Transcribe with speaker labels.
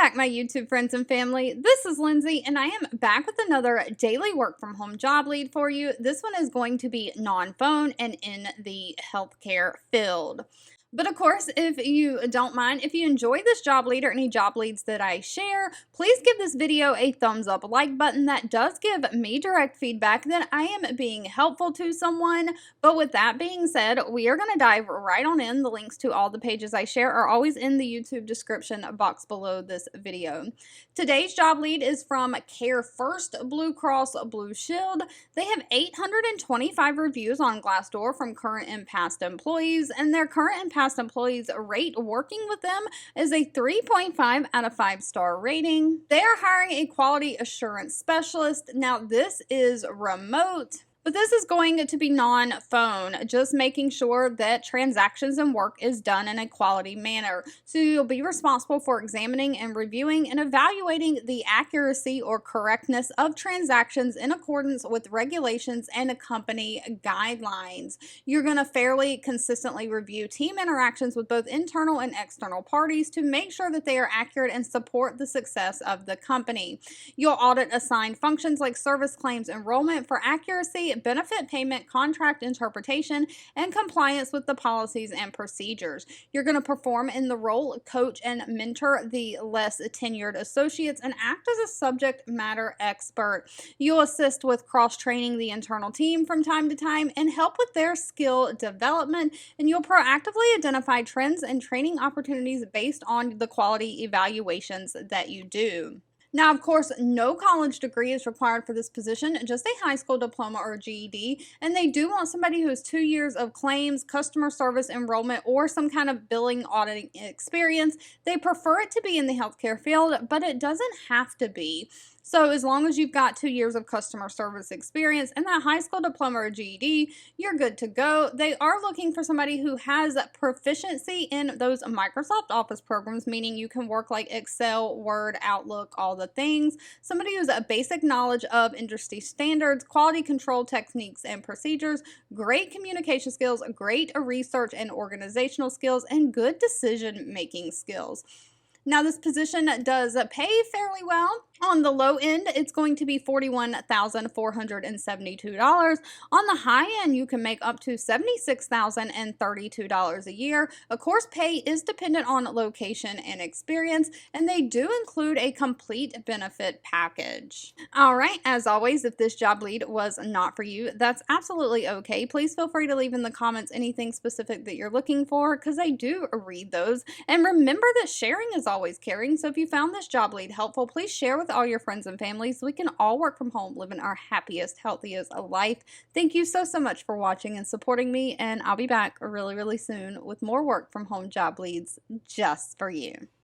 Speaker 1: back, my YouTube friends and family. This is Lindsay, and I am back with another daily work from home job lead for you. This one is going to be non-phone and in the healthcare field. But of course, if you don't mind, if you enjoy this job lead or any job leads that I share, please give this video a thumbs up like button. That does give me direct feedback that I am being helpful to someone. But with that being said, we are going to dive right on in. The links to all the pages I share are always in the YouTube description box below this video. Today's job lead is from CareFirst Blue Cross Blue Shield. They have 825 reviews on Glassdoor from current and past employees, and their current and past employees rate working with them is a 3.5 out of 5-star rating. They are hiring a quality assurance specialist. Now, this is remote, but this is going to be non-phone, just making sure that transactions and work is done in a quality manner. So you'll be responsible for examining and reviewing and evaluating the accuracy or correctness of transactions in accordance with regulations and company guidelines. You're going to fairly consistently review team interactions with both internal and external parties to make sure that they are accurate and support the success of the company. You'll audit assigned functions like service claims enrollment for accuracy, benefit payment, contract interpretation, and compliance with the policies and procedures. You're going to perform in the role, coach, and mentor the less tenured associates and act as a subject matter expert. You'll assist with cross-training the internal team from time to time and help with their skill development, and you'll proactively identify trends and training opportunities based on the quality evaluations that you do. Now, of course, no college degree is required for this position, just a high school diploma or GED, and they do want somebody who has 2 years of claims, customer service enrollment, or some kind of billing auditing experience. They prefer it to be in the healthcare field, but it doesn't have to be. So as long as you've got 2 years of customer service experience and that high school diploma or GED, you're good to go. They are looking for somebody who has proficiency in those Microsoft Office programs, meaning you can work like Excel, Word, Outlook, all the things. Somebody who's a basic knowledge of industry standards, quality control techniques and procedures, great communication skills, great research and organizational skills, and good decision-making skills. Now, this position does pay fairly well. On the low end, it's going to be $41,472. On the high end, you can make up to $76,032 a year. Of course, pay is dependent on location and experience, and they do include a complete benefit package. All right, as always, if this job lead was not for you, that's absolutely okay. Please feel free to leave in the comments anything specific that you're looking for, because I do read those. And remember that sharing is always caring, so if you found this job lead helpful, please share with all your friends and family so we can all work from home, living our happiest, healthiest life. Thank you so much for watching and supporting me, and I'll be back really soon with more work from home job leads just for you.